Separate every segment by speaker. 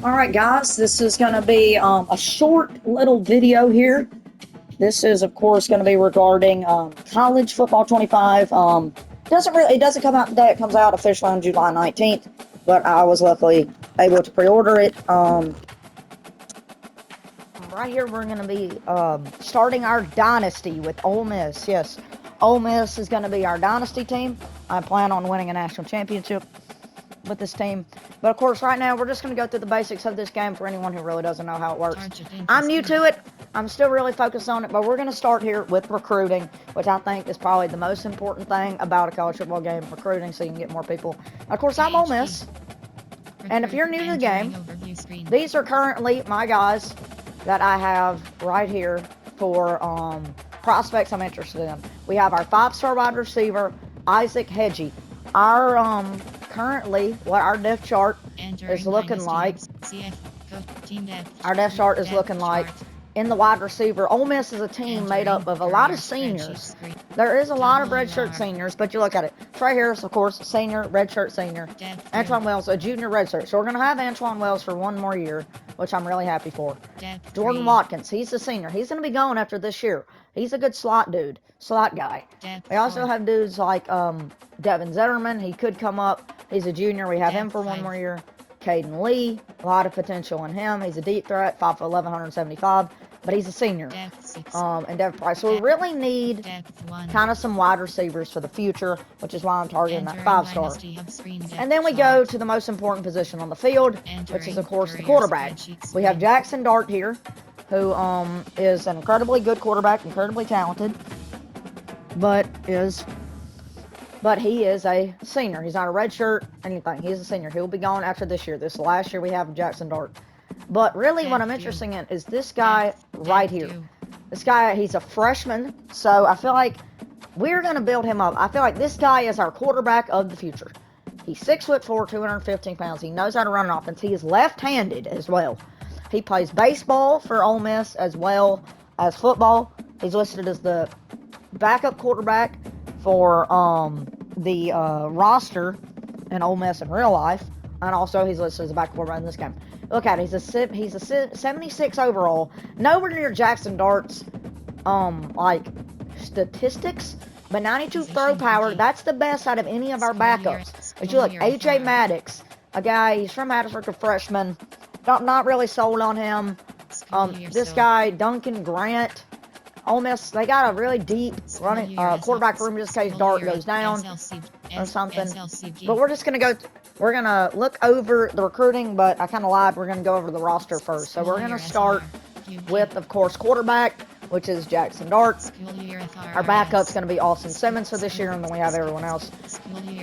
Speaker 1: Alright guys, this is going to be a short little video here. This is of course going to be regarding College Football 25. It doesn't come out today, it comes out officially on July 19th, but I was luckily able to pre-order it. Right here we're going to be starting our dynasty with Ole Miss. Yes, Ole Miss is going to be our dynasty team. I plan on winning a national championship with this team. But of course, right now, we're just going to go through the basics of this game for anyone who really doesn't know how it works. I'm new to it. I'm still really focused on it, but we're going to start here with recruiting, which I think is probably the most important thing about a college football game, recruiting, so you can get more people. Of course, I'm Ole Miss, and if you're new to the game, these are currently my guys that I have right here for prospects I'm interested in. We have our 5-star wide receiver, Isaac Hedgie. Currently, what our depth chart is looking like. Our depth chart is looking like in the wide receiver. Ole Miss is a team made up of a lot of seniors. There is a lot of redshirt seniors, but you look at it. Trey Harris, of course, senior, redshirt senior. Antoine Wells, a junior redshirt. So we're going to have Antoine Wells for one more year, which I'm really happy for. Jordan Watkins, he's a senior. He's going to be going after this year. He's a good slot dude, slot guy. We also have dudes like Devin Zetterman. He could come up. He's a junior. We have him for one more year. Caden Lee, a lot of potential in him. He's a deep threat, 5'11", 175, but he's a senior. And Dev Price. So we really need kind of some wide receivers for the future, which is why I'm targeting that 5-star. And then we go to the most important position on the field, which is, of course, the quarterback. We have Jackson Dart here, who is an incredibly good quarterback, incredibly talented, but he is a senior. He's not a redshirt, anything. He's a senior. He'll be gone after this year. This is the last year we have Jackson Dart. But really what I'm interested in is this guy right here. This guy, he's a freshman, so I feel like we're going to build him up. I feel like this guy is our quarterback of the future. He's 6'4", 215 pounds. He knows how to run an offense. He is left-handed as well. He plays baseball for Ole Miss as well as football. He's listed as the backup quarterback for the roster in Ole Miss in real life, and also he's listed as a backup quarterback in this game. Look at it, he's a 76 overall, nowhere near Jackson Dart's statistics, but 92 throw power. That's the best out of any of our backups. But you look, AJ Maddox, a guy, he's from Madison, a freshman. Not really sold on him. This guy, Duncan Grant. Ole Miss, they got a really deep running quarterback room just in case Dart goes down or something. But we're just going to go, we're going to look over the recruiting, but I kind of lied. We're going to go over the roster first. So we're going to start with, of course, quarterback, which is Jackson Dart. Our backup's going to be Austin Simmons for this year, and then we have everyone else.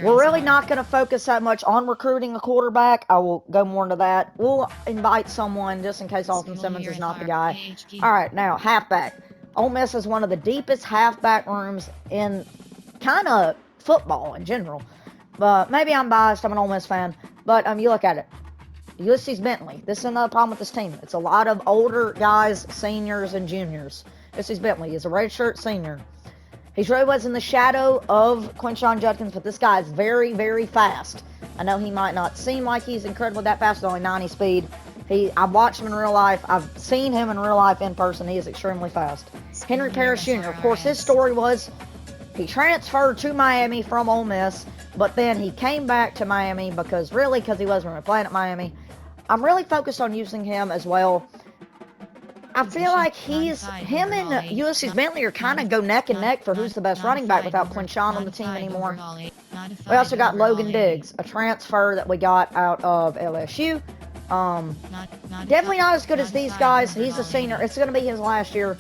Speaker 1: We're really not going to focus that much on recruiting a quarterback. I will go more into that. We'll invite someone just in case Austin Simmons is not the guy. All right, now, halfback. Ole Miss is one of the deepest halfback rooms in kind of football in general. But maybe I'm biased. I'm an Ole Miss fan. But you look at it. Ulysses Bentley. This is another problem with this team. It's a lot of older guys, seniors, and juniors. Ulysses Bentley is a redshirt senior. He really was in the shadow of Quinshon Judkins, but this guy is very, very fast. I know he might not seem like he's incredibly that fast, with only 90 speed. I've watched him in real life. I've seen him in real life in person. He is extremely fast. Henry Parrish Jr., of course, his story was he transferred to Miami from Ole Miss, but then he came back to Miami because he wasn't really playing at Miami. I'm really focused on using him as well. I feel like him and Ulysses Bentley are kind of go neck and neck for who's the best running back without Quinshon on the team anymore. We also got Logan Diggs, a transfer that we got out of LSU. Definitely not as good as these guys. He's a senior. It's going to be his last year.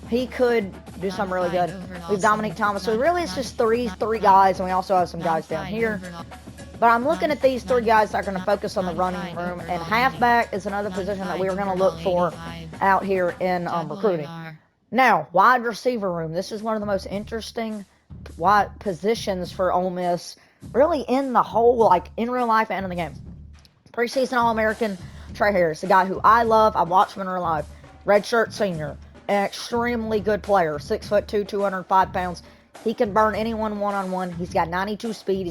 Speaker 1: He could do something really good. We have Dominique Thomas. So really it's just three guys, and we also have some guys down here. But I'm looking at these three guys that are going to focus on the running room, and halfback is another position that we are going to look for out here in recruiting. Now, wide receiver room. This is one of the most interesting wide positions for Ole Miss, really in the whole, in real life and in the game. Preseason All-American Trey Harris, a guy who I love. I watched him in real life. Redshirt senior. An extremely good player. 6'2", 205 pounds. He can burn anyone one-on-one. He's got 92 speed.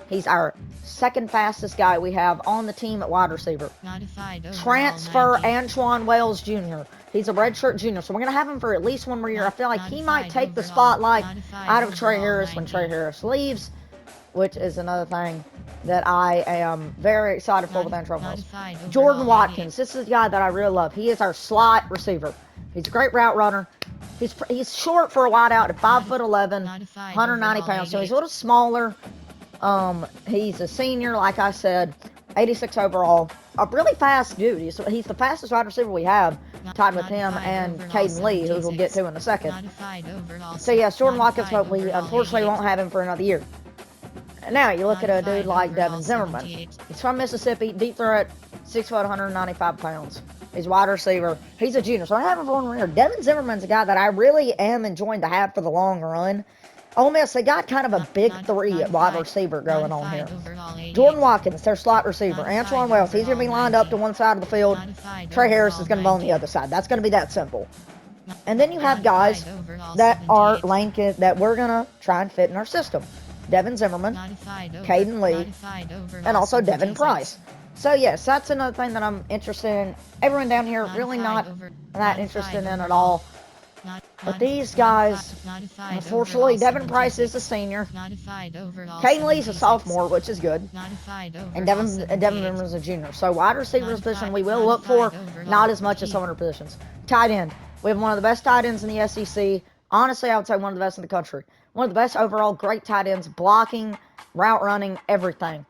Speaker 1: He's our second fastest guy we have on the team at wide receiver. Transfer Antoine Wells Jr. He's a redshirt junior, so we're going to have him for at least one more year. I feel like he might take the spotlight out of Trey Harris when Trey Harris leaves, which is another thing that I am very excited for with Antoine Wells. Jordan Watkins, this is the guy that I really love. He is our slot receiver. He's a great route runner. He's short for a wideout at 5'11", 190 pounds, so he's a little smaller. He's a senior, like I said, 86 overall. A really fast dude. He's the fastest wide receiver we have, tied with him and Caden Lee, who we'll get to in a second. So yes, Jordan Watkins, but we unfortunately won't have him for another year. Now, you look at a dude like Devin Zimmerman. He's from Mississippi, deep threat, 6 foot, 195 pounds. He's a wide receiver. He's a junior, so I have him for one year. Devin Zimmerman's a guy that I really am enjoying to have for the long run. Ole Miss, they got kind of a big three at wide receiver going on here. Jordan Watkins, their slot receiver. Antoine Wells, he's going to be lined up to one side of the field. Trey Harris is going to be on the other side. That's going to be that simple. And then you have guys that are Lincoln that we're going to try and fit in our system. Devin Zimmerman, Caden Lee, and also Devin Price. So, yes, that's another thing that I'm interested in. Everyone down here really not that interested in at all. But these guys, unfortunately, Devin Price is a senior. Caden Lee's a sophomore, which is good. And Devin Zimmerman's a junior. So, wide receiver position we will look for, not as much as some other positions. Tight end. We have one of the best tight ends in the SEC. Honestly, I would say one of the best in the country. One of the best overall, great tight ends, blocking, route running, everything.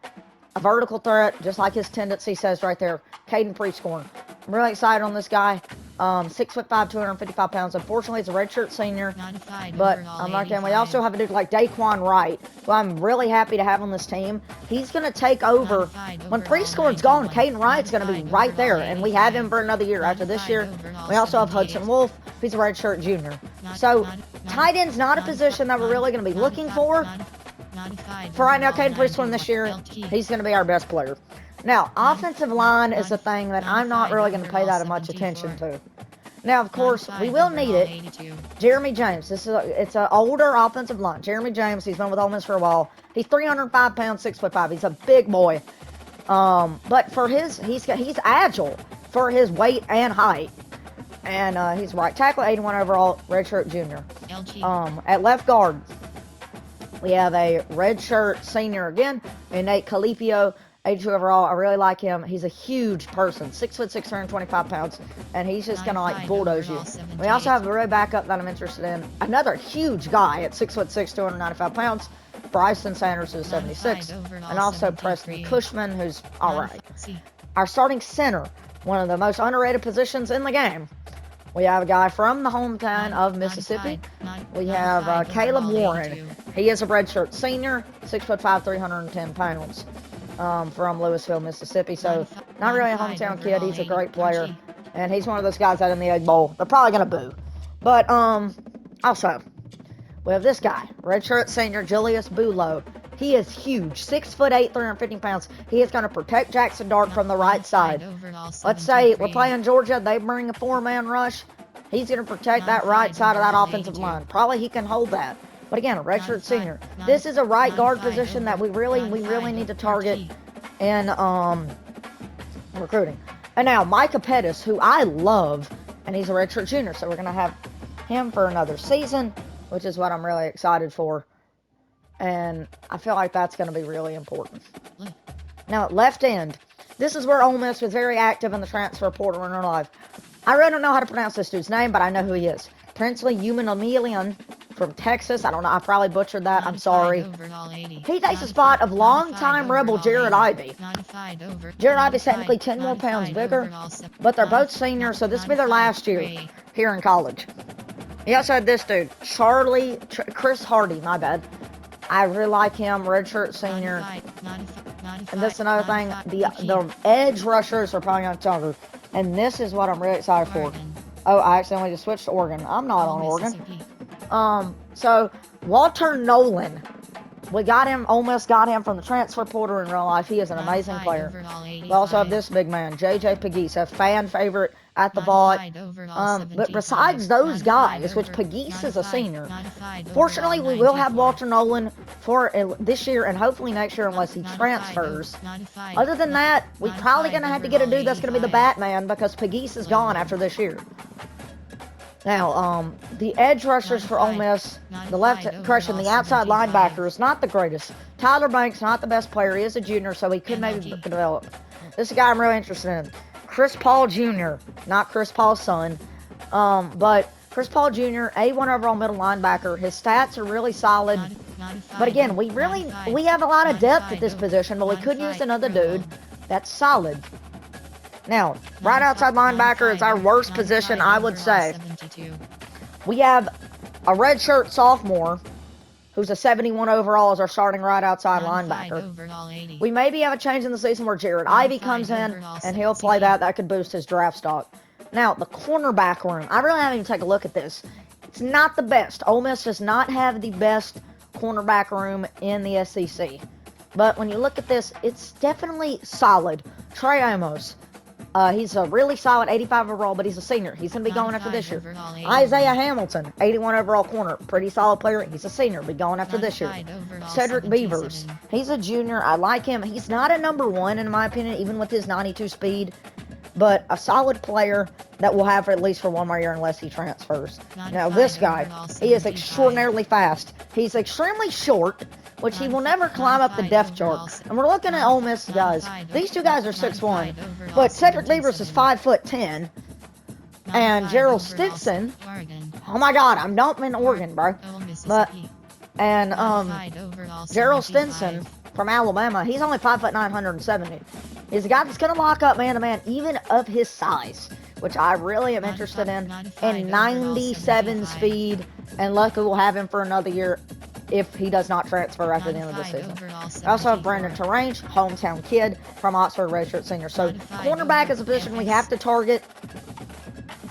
Speaker 1: A vertical threat, just like his tendency says right there. Caden Prescorn. I'm really excited on this guy. 6'5", 255 pounds. Unfortunately, he's a redshirt senior, but I'm not kidding. We also have a dude like Daquan Wright, who I'm really happy to have on this team. He's going to take over. When Prescorn's gone, Caden Wright's going to be right there, and we have him for another year. After this year, we also have Hudson Wolf. He's a redshirt junior. So, tight end's not a position that we're really going to be looking for. For right now, Caden Prescorn this year, he's going to be our best player. Now, offensive line is a thing that I'm not really going to pay that much attention to. Now, of course, we will need it. Jeremy James. It's an older offensive line. Jeremy James, he's been with Ole Miss for a while. He's 305 pounds, 6'5". He's a big boy. But for he's agile for his weight and height. And he's right tackle, 81 overall, redshirt junior. At left guard, we have a redshirt senior again, and Nate Calipio. 82 overall. I really like him. He's a huge person. 6'6", 125 pounds. And he's just going to like bulldoze you. We also have a really backup that I'm interested in. Another huge guy at 6'6", 295 pounds. Bryson Sanders, who's 76. And also Preston Cushman, who's all right. Our starting center, one of the most underrated positions in the game. We have a guy from the hometown of Mississippi. We have Caleb Warren. He is a redshirt senior, 6'5", 310 pounds. From Louisville, Mississippi. So, not really a hometown kid. He's a great player. And he's one of those guys out in the Egg Bowl. They're probably going to boo. But, also, we have this guy, redshirt senior, Julius Bulow. He is huge. 6'8", 350 pounds. He is going to protect Jackson Dart from the right side. Let's say we're playing Georgia. They bring a 4-man rush. He's going to protect that right side of that offensive line. Probably he can hold that. But again, a redshirt senior. This is a right guard position that we really need to target in recruiting. And now Micah Pettis, who I love, and he's a redshirt junior, so we're gonna have him for another season, which is what I'm really excited for. And I feel like that's gonna be really important. Now at left end, this is where Ole Miss was very active in the transfer portal in our life. I really don't know how to pronounce this dude's name, but I know who he is. Princely Humanamelian from Texas. I don't know. I probably butchered that. I'm sorry. He takes the spot of longtime Rebel Jared Ivey. Jared Ivey's technically 10 more pounds bigger, but they're both seniors, so this will be their last year here in college. He also had this dude, Chris Hardy, my bad. I really like him, redshirt senior. And this is another thing, the edge rushers are probably going to tell you. And this is what I'm really excited for. Oh, I accidentally just switched to Oregon. I'm not on Oregon. So, Walter Nolan. We got him, Ole Miss got him from the transfer portal in real life. He is an amazing player. We also have this big man, J.J. Pegues, a fan favorite at the vault. But besides those guys, which Pegues is a senior, fortunately we will have Walter Nolan for this year and hopefully next year unless he transfers. Other than that, we're probably going to have to get a dude that's going to be the Batman because Pegues is gone after this year. Now, the edge rushers for Ole Miss, the the outside linebacker is not the greatest. Tyler Banks, not the best player. He is a junior, so he could maybe develop. This is a guy I'm really interested in. Chris Paul Jr., not Chris Paul's son, but Chris Paul Jr., A1 overall middle linebacker. His stats are really solid. But again, we have a lot of depth at this position, but we could use another dude that's solid. Now, right outside linebacker is our worst position, I would say. We have a redshirt sophomore who's a 71 overall as our starting right outside linebacker. We maybe have a change in the season where Jared Ivey comes in and he'll play that. That could boost his draft stock. Now, the cornerback room. I really haven't even taken a look at this. It's not the best. Ole Miss does not have the best cornerback room in the SEC. But when you look at this, it's definitely solid. Trey Amos. He's a really solid 85 overall, but he's a senior. He's going to be going after this year. Isaiah Hamilton, 81 overall corner. Pretty solid player. He's a senior. Be going after this year. Cedric Beavers. He's a junior. I like him. He's not a number one, in my opinion, even with his 92 speed. But a solid player that we'll have at least for one more year unless he transfers. Now, this guy, he is extraordinarily fast. He's extremely short, which he will never climb up the depth chart. And we're looking at Ole Miss guys. These two guys are 6'1", but Cedric Beavers is 5'10", and Gerald Stinson. Oh my God, I'm not in Oregon, bro. But Gerald Stinson from Alabama, he's only 5'9", 170. He's a guy that's gonna lock up man-to-man, even of his size, which I really am interested in. And 97 speed, and luckily we'll have him for another year if he does not transfer after the end of the season. I also have Brandon Terrange, hometown kid from Oxford, redshirt senior. So cornerback is a position we have to target.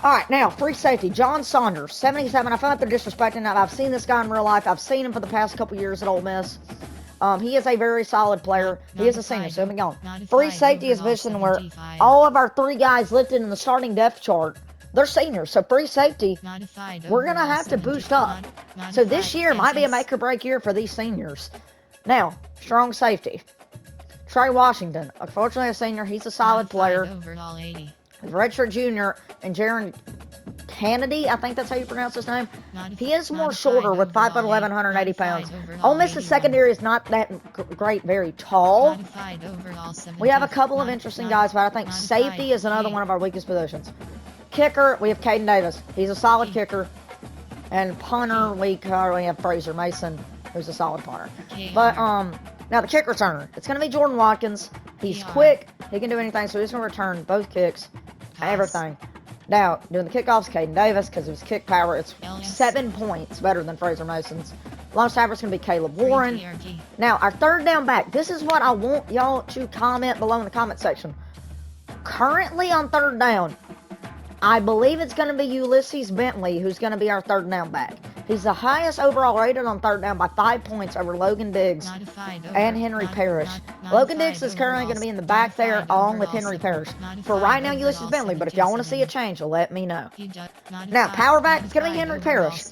Speaker 1: All right, now free safety, John Saunders, 77. I feel like they're disrespecting that. I've seen this guy in real life. I've seen him for the past couple years at Ole Miss. He is a very solid player. He is a senior, so he'll be going. Free safety is a position where all of our three guys listed in the starting depth chart, they're seniors, so free safety, we're going to have to boost up. So this year might be a make or break year for these seniors. Now, strong safety. Trey Washington, unfortunately a senior, he's a solid player. Redshirt junior, and Jaron Kennedy, I think that's how you pronounce his name. He is more shorter with 5'11", 180 pounds. Ole Miss's secondary is not that great, very tall. We have a couple of interesting guys, but I think safety is another one of our weakest positions. Kicker, we have Caden Davis. He's a solid kicker. And punter, we currently have Fraser Mason, who's a solid punter. But, now the kick returner, it's going to be Jordan Watkins. He's quick. He can do anything, so he's going to return both kicks, everything. Now, doing the kickoffs, Caden Davis, because of his kick power, it's 7 points better than Fraser Mason's. Long snapper's going to be Caleb Warren. Now, our third down back, this is what I want y'all to comment below in the comment section. Currently on third down, I believe it's going to be Ulysses Bentley who's going to be our third down back. He's the highest overall rated on third down by 5 points over Logan Diggs and Henry Parrish. Logan Diggs is currently going to be in the back there along with Henry Parrish. For right now, Ulysses Bentley, but if y'all want to see a change, let me know. Now, power back, it's going to be Henry Parrish.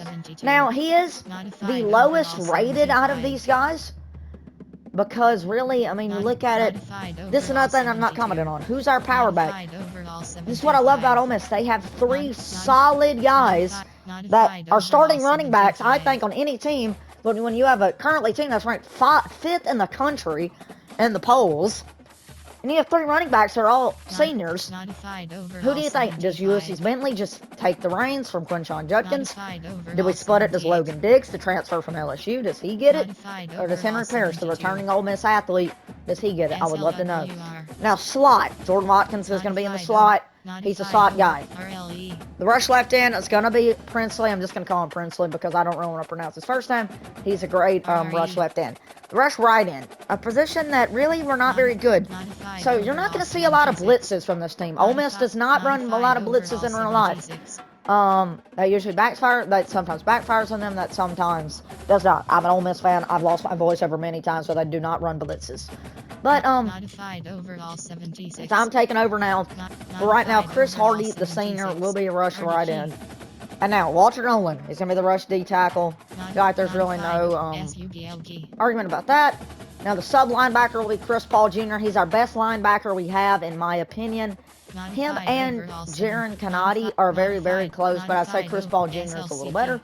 Speaker 1: Now, he is the lowest rated out of these guys. Because really, I mean, you look at it, this is another thing I'm not commenting on. Who's our power back? This is what I love about Ole Miss. They have three solid guys that are starting running backs, I think, on any team. But when you have a currently team that's ranked 5th in the country in the polls, and you have three running backs that are all seniors, who do you think? Does Ulysses Bentley just take the reins from Quinshon Judkins? Do we split it? Does Logan Diggs, the transfer from LSU, does he get it? Or does Henry Parrish, the returning Ole Miss athlete, does he get it? I would love to know. Now, slot. Jordan Watkins is going to be in the slot. He's a slot guy. The rush left end is going to be Princely. I'm just going to call him Princely because I don't really want to pronounce his first name. He's a great rush left end. The rush right end, a position that really we're not very good. So you're not going to see a lot of blitzes from this team. Ole Miss does not run a lot of blitzes in real life. That usually backfires. That sometimes backfires on them. That sometimes does not. I'm an Ole Miss fan. I've lost my voice over many times, so they do not run blitzes. But
Speaker 2: Modified overall 76.
Speaker 1: I'm taking over now. But right now, Chris Hardy, the senior, will be a rush right in. And now, Walter Nolan is going to be the rush D tackle. Like, there's really no argument about that. Now, the sub linebacker will be Chris Paul Jr. He's our best linebacker we have, in my opinion. Him and Jaron Kanati are very, very close, but I'd say Chris Paul Jr. is a little better.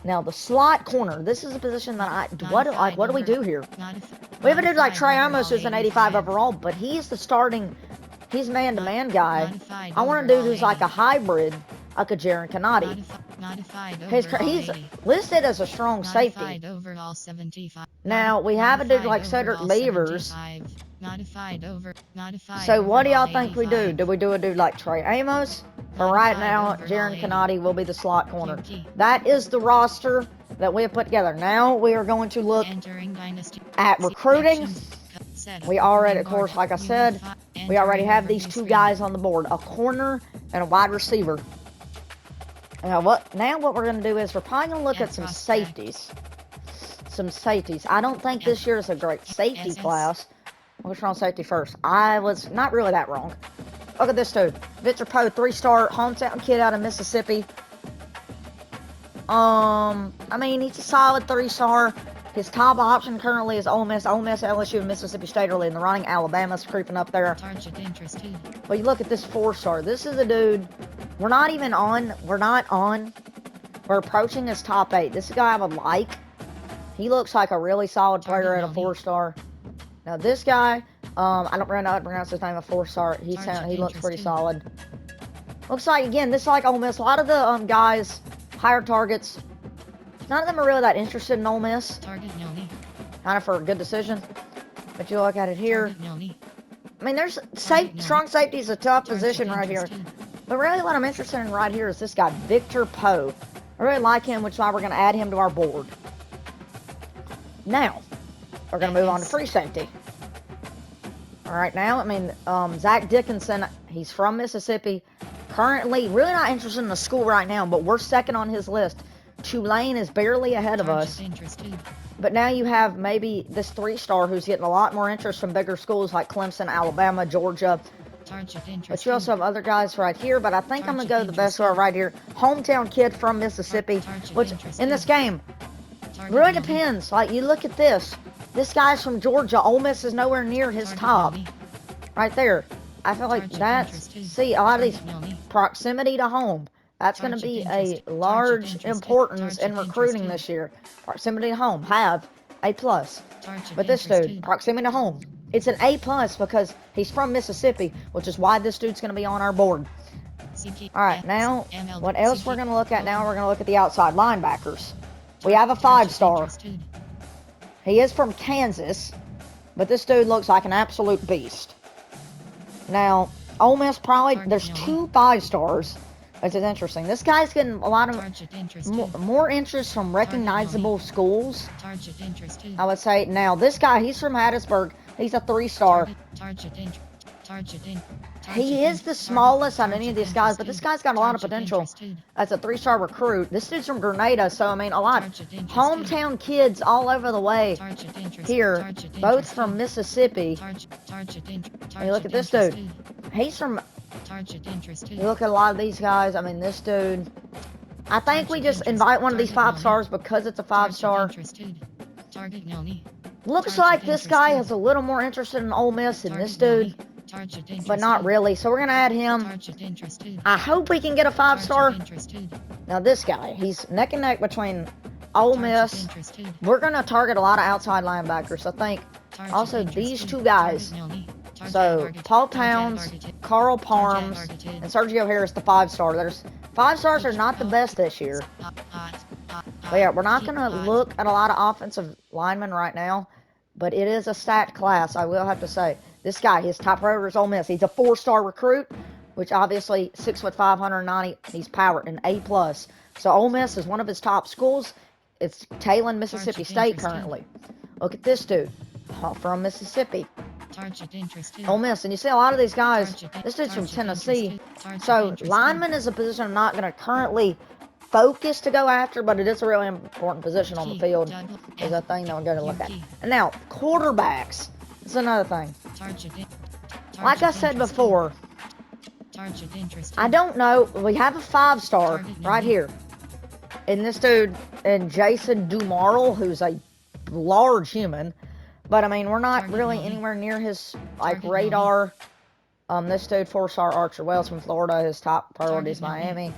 Speaker 1: Now, the slot corner. This is a position that what do we do here? We have a dude like Trey Amos who's an 85 overall, but he's the starting, he's man-to-man guy. I want a dude who's like a hybrid, like a Jaron Kanati. He's listed as a strong safety. Now, we have a dude like Cedric Beavers. So what do y'all think we do? Do we do a dude like Trey Amos? For right now, Jaron Kanati will be the slot corner. That is the roster that we have put together. Now we are going to look at recruiting. We already, of course, like I said, we already have these two guys on the board, a corner and a wide receiver. Now what we're going to do is we're probably going to look at some safeties. I don't think this year is a great safety class. Which one on safety first? I was not really that wrong. Look at this dude. Victor Poe, 3-star hometown kid out of Mississippi. I mean, he's a solid 3-star. His top option currently is Ole Miss, LSU, and Mississippi State early in the running. Alabama's creeping up there. But you look at this 4-star. This is a dude. We're approaching his top 8. This is a guy I would like. He looks like a really solid player at a 4-star. Now this guy, I don't really know how to pronounce his name, a 4-star. He looks pretty solid. Looks like, again, this is like Ole Miss. A lot of the guys, higher targets, none of them are really that interested in Ole Miss. Kind of for a good decision. But you look at it here. I mean, there's strong safety is a tough position right here. But really what I'm interested in right here is this guy, Victor Poe. I really like him, which is why we're going to add him to our board. Now, we're going to move on to free safety. All right, now, I mean, Zach Dickinson, he's from Mississippi. Currently, really not interested in the school right now, but we're second on his list. Tulane is barely ahead of us. But now you have maybe this 3-star who's getting a lot more interest from bigger schools like Clemson, Alabama, Georgia. But you also have other guys right here, but I think I'm going to go the best one right here. Hometown kid from Mississippi, which in this game, really depends. Like, you look at this. This guy's from Georgia. Ole Miss is nowhere near his top. Right there. I feel like that's, see, a lot of these proximity to home. That's going to be a large importance in recruiting this year. Proximity to home. Have A+. But this dude, proximity to home. It's an A+ because he's from Mississippi, which is why this dude's going to be on our board. Alright, now, what else we're going to look at now? We're going to look at the outside linebackers. We have a 5-star. He is from Kansas, but this dude looks like an absolute beast. Now, Ole Miss probably, there's 2 5-stars, which is interesting. This guy's getting a lot of more interest from recognizable schools, I would say. Now, this guy, he's from Hattiesburg. He's a 3-star. He is the smallest out of any of these guys, but this guy's got a lot of potential as a 3-star recruit. This dude's from Grenada, so, I mean, a lot. Hometown kids all over the way here, both from Mississippi. And you look at this dude. He's from... You look at a lot of these guys. I mean, this dude... I think we just invite one of these 5-stars because it's a 5-star. Looks like this guy has a little more interest in Ole Miss than this dude. But not really, so we're going to add him. I hope we can get a 5-star. Now this guy, he's neck and neck between Ole Miss. We're going to target a lot of outside linebackers, I think. Also, these 2 guys. So, Paul Towns, Carl Parms, and Sergio Harris, the 5-star. There's 5-stars are not the best this year. But yeah, we're not going to look at a lot of offensive linemen right now. But it is a stat class, I will have to say. This guy, his top priority is Ole Miss. He's a 4-star recruit, which obviously 6'5", 190. He's power, an A+. So Ole Miss is one of his top schools. It's Talon, Mississippi State currently. Look at this dude from Mississippi.
Speaker 2: Target interested.
Speaker 1: Ole Miss. And you see a lot of these guys,
Speaker 2: Target-
Speaker 1: this dude's from
Speaker 2: target
Speaker 1: Tennessee.
Speaker 2: interested. Target
Speaker 1: So
Speaker 2: interested.
Speaker 1: lineman is a position I'm not going to currently focus to go after, but it is a really important position on the
Speaker 2: Key,
Speaker 1: field.
Speaker 2: double,
Speaker 1: Is a
Speaker 2: F,
Speaker 1: thing that we're going to look at.
Speaker 2: key.
Speaker 1: And now, quarterbacks. It's another thing.
Speaker 2: Target in-
Speaker 1: Like I
Speaker 2: target
Speaker 1: said
Speaker 2: interested.
Speaker 1: before,
Speaker 2: Target interested.
Speaker 1: I don't know. We have a 5-star
Speaker 2: Target
Speaker 1: right
Speaker 2: number.
Speaker 1: here. And this dude, and Jason Dumarl, who's a large human. But, I mean, we're not
Speaker 2: Target
Speaker 1: really
Speaker 2: number.
Speaker 1: anywhere near his, like,
Speaker 2: Target
Speaker 1: radar. This dude, 4-star Archer Wells from Florida. His top priority is
Speaker 2: Target number.
Speaker 1: Miami.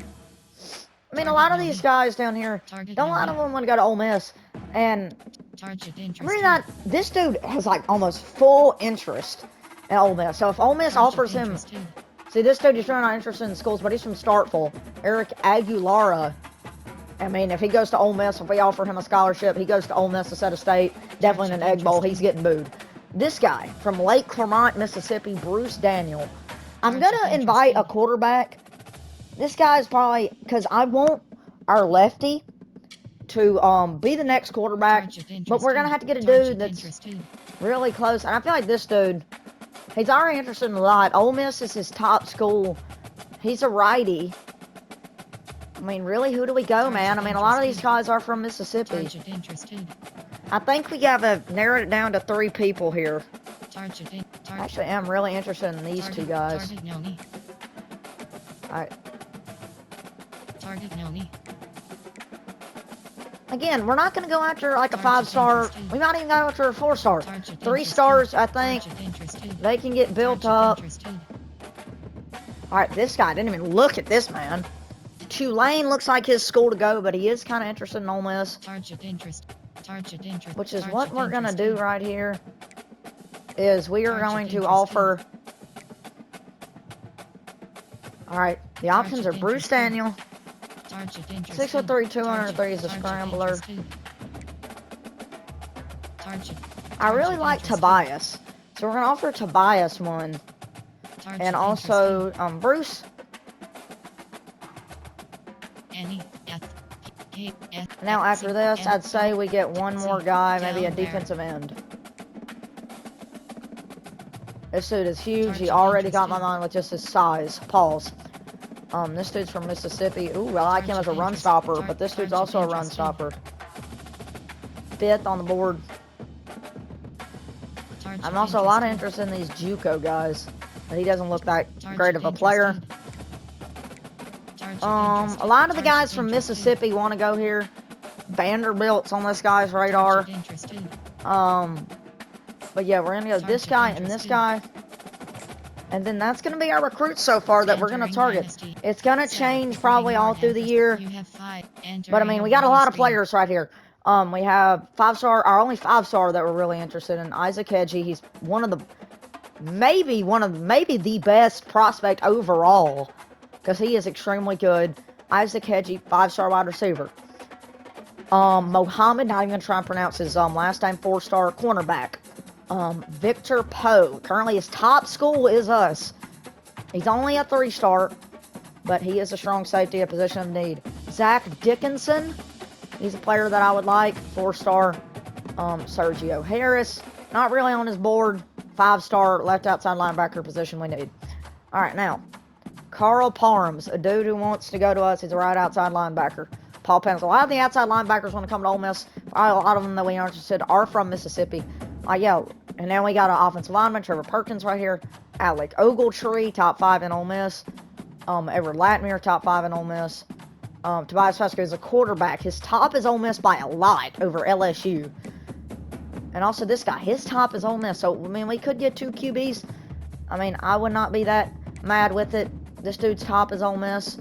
Speaker 1: I mean, a
Speaker 2: Target
Speaker 1: lot of
Speaker 2: number.
Speaker 1: these guys down here,
Speaker 2: Target
Speaker 1: don't a lot of
Speaker 2: number.
Speaker 1: them want to go to Ole Miss. And
Speaker 2: Target
Speaker 1: I
Speaker 2: interested.
Speaker 1: mean, this dude has, like, almost full interest in Ole Miss. So if Ole Miss
Speaker 2: Target
Speaker 1: offers him...
Speaker 2: interested.
Speaker 1: See, this dude is really not interested in schools, but he's from Starkville. Eric Aguilara. I mean, if he goes to Ole Miss, if we offer him a scholarship, he goes to Ole Miss instead of State, definitely in an Egg Bowl, he's getting booed. This guy, from Lake Clermont, Mississippi, Bruce Daniel. I'm going to invite a quarterback. This guy's probably, because I want our lefty to be the next quarterback, but we're going to have to get a dude that's really close. And I feel like this dude, he's already interested in a lot. Ole Miss is his top school. He's a righty. I mean, really, who do we go, man? I mean, a lot of these guys are from Mississippi. I think we gotta narrow it down to 3 people here. Actually, I'm really interested in these 2 guys. Alright. Again, we're not gonna go after like a 5-star. We might even go after a 4-star. 3 stars, I think. They can get built up. Alright, this guy didn't even look at this man. Tulane looks like his school to go, but he is kind of interested in Ole Miss. Which is what we're going to do right here. Is we are going to offer... Alright, the options are Bruce Daniel. 6'3", 203 is a scrambler. I really like Tobias. So we're going to offer Tobias one. And also, Bruce... Now after this, I'd say we get one more guy, maybe a defensive end. This dude is huge. He already got my mind with just his size. Pause. This dude's from Mississippi. Ooh, I like him as a run stopper, but this dude's also a run stopper. 5th on the board. I'm also a lot of interest in these JUCO guys, but he doesn't look that great of a player. A lot of the guys from Mississippi want to go here. Vanderbilt's on this guy's radar. But yeah, we're gonna go this guy and this guy. And then that's gonna be our recruits so far that we're gonna target. It's gonna change probably all through the year. But I mean, we got a lot of players right here. We have 5-star, our only 5-star that we're really interested in, Isaac Hedgie. He's one of the, maybe the best prospect overall. Because he is extremely good. Isaac Hedgie, 5-star wide receiver. Mohammed, not even going to try and pronounce his last name, 4-star cornerback. Victor Poe. Currently his top school is us. He's only a 3-star, but he is a strong safety, a position of need. Zach Dickinson. He's a player that I would like. 4-star. Sergio Harris. Not really on his board. 5-star left outside linebacker position we need. Alright, now. Carl Parhams, a dude who wants to go to us. He's a right outside linebacker. Paul Pennis. A lot of the outside linebackers want to come to Ole Miss. A lot of them that we are interested are from Mississippi. Yeah, and then we got an offensive lineman, Trevor Perkins right here. Alec Ogletree, top 5 in Ole Miss. Edward Latmere, top 5 in Ole Miss. Tobias Fesco is a quarterback. His top is Ole Miss by a lot over LSU. And also this guy, his top is Ole Miss. So, I mean, we could get 2 QBs. I mean, I would not be that mad with it. This dude's top is Ole Miss,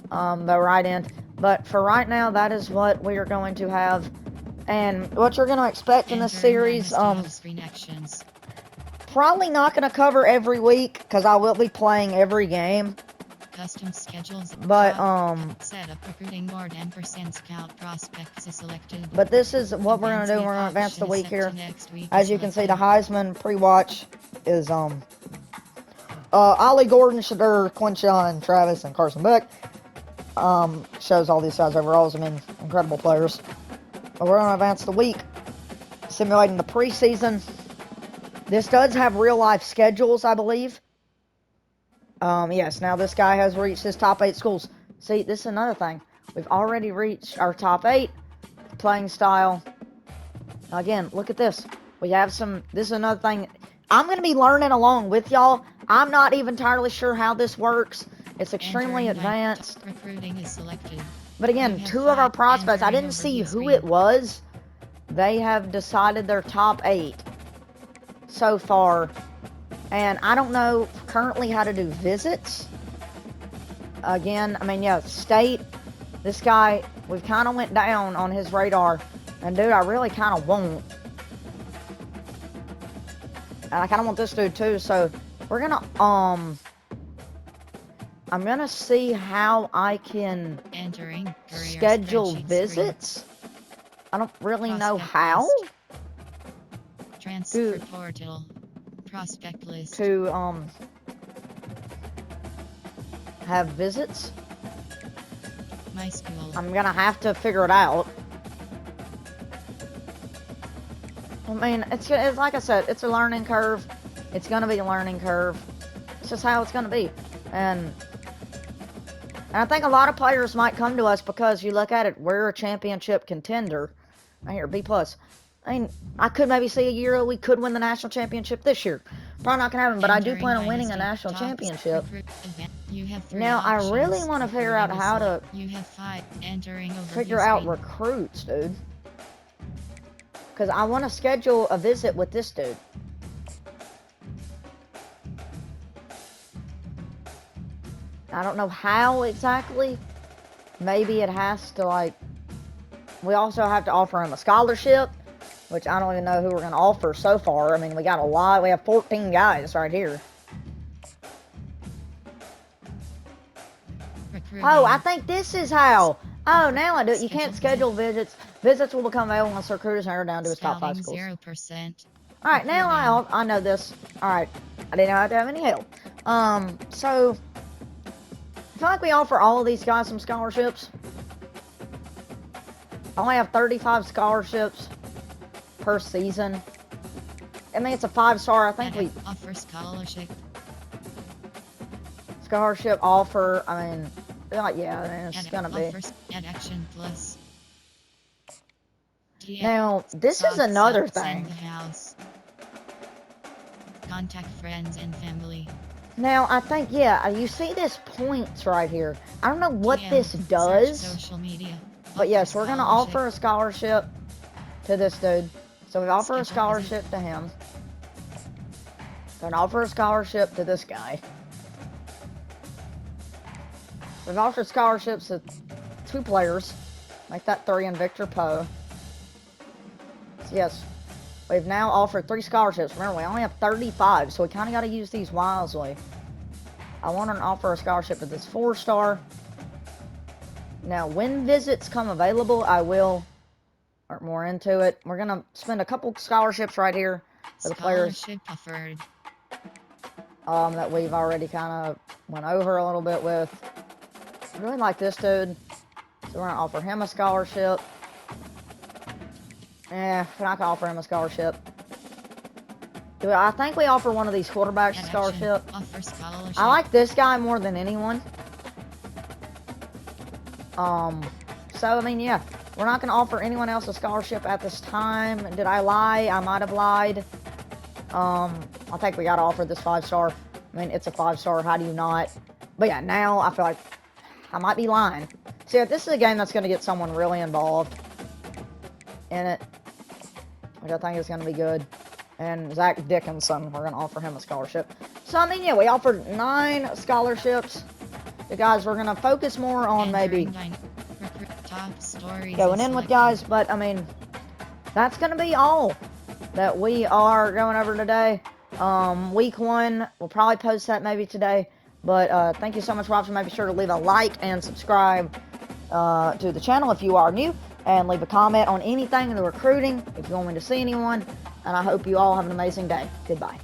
Speaker 1: the right end. But for right now, that is what we are going to have. And what you're going to expect in this series, probably not going to cover every week, because I will be playing every game.
Speaker 2: Custom schedules.
Speaker 1: But,
Speaker 2: set up recruiting board and % scout prospects is selected.
Speaker 1: But this is what we're going to do. We're going to advance the week here. As you can see, the Heisman pre-watch is, Ollie Gordon, Shadur, Quinshawn, Travis, and Carson Beck. Shows all these guys overalls. I mean, incredible players. But we're going to advance the week. Simulating the preseason. This does have real-life schedules, I believe. Yes, now this guy has reached his top 8 schools. See, this is another thing. We've already reached our top 8 playing style. Again, look at this. We have some... This is another thing. I'm going to be learning along with y'all. I'm not even entirely sure how this works. It's extremely advanced.
Speaker 2: Recruiting is selected.
Speaker 1: But again, 2 of our prospects, I didn't see who it was. They have decided their top 8 so far. And I don't know currently how to do visits. Again, I mean, yeah, state. This guy, we've kind of went down on his radar. And dude, I really kind of won't. And I kind of want this dude too, so we're gonna, I'm gonna see how I can schedule visits. I don't really know how.
Speaker 2: Transfer portal. Prospect list.
Speaker 1: To, have visits.
Speaker 2: My school.
Speaker 1: I'm gonna have to figure it out. I mean, it's like I said, it's a learning curve. It's gonna be a learning curve. It's just how it's gonna be. And I think a lot of players might come to us because you look at it, we're a championship contender. Right here, B+. I mean, I could maybe see a year we could win the national championship this year. Probably not gonna happen, but I do plan on winning a national championship. Now, I really want to figure out how to figure out recruits, dude. Because I want to schedule a visit with this dude. I don't know how exactly. Maybe it has to, like... We also have to offer him a scholarship, which I don't even know who we're going to offer so far. I mean, we got a lot. We have 14 guys right here. Oh, I think this is how. Oh, now I do it. You can't schedule visits. Visits will become available once the recruiters narrow down to his top 5 schools.
Speaker 2: 0%.
Speaker 1: Alright, now I know this. Alright, I didn't have to have any help. So, I feel like we offer all of these guys some scholarships. I only have 35 scholarships per season. I mean, it's a 5-star. I think we
Speaker 2: offer scholarship
Speaker 1: offer. I mean, yeah, I mean, it's gonna be.
Speaker 2: Action plus.
Speaker 1: Now, this is another thing.
Speaker 2: Contact friends and family.
Speaker 1: Now, I think, yeah, you see this points right here. I don't know what this does.
Speaker 2: Social media.
Speaker 1: But yes, we're going to offer a scholarship to this dude. So we offer a scholarship to him. Going to offer a scholarship to this guy. We've offered scholarships to 2 players. Make that 3 and Victor Poe. So yes, we've now offered 3 scholarships. Remember, we only have 35, so we kind of got to use these wisely. I want to offer a scholarship to this 4-star. Now, when visits come available, I will work more into it. We're going to spend a couple scholarships right here for the players that we've already kind of went over a little bit with. I really like this dude, so we're going to offer him a scholarship. We're not going to offer him a scholarship. I think we offer one of these quarterbacks a scholarship. I like this guy more than anyone. So, I mean, yeah. We're not going to offer anyone else a scholarship at this time. Did I lie? I might have lied. I think we got to offer this 5-star. I mean, it's a 5-star. How do you not? But yeah, now I feel like I might be lying. See, this is a game that's going to get someone really involved in it, which I think is going to be good. And Zach Dickinson, we're going to offer him a scholarship. So, I mean, yeah, we offered 9 scholarships. The guys, we're going to focus more on maybe going in with guys, but, I mean, that's going to be all that we are going over today. Week 1, we'll probably post that maybe today. But thank you so much for watching. Make sure to leave a like and subscribe to the channel if you are new. And leave a comment on anything in the recruiting if you want me to see anyone. And I hope you all have an amazing day. Goodbye.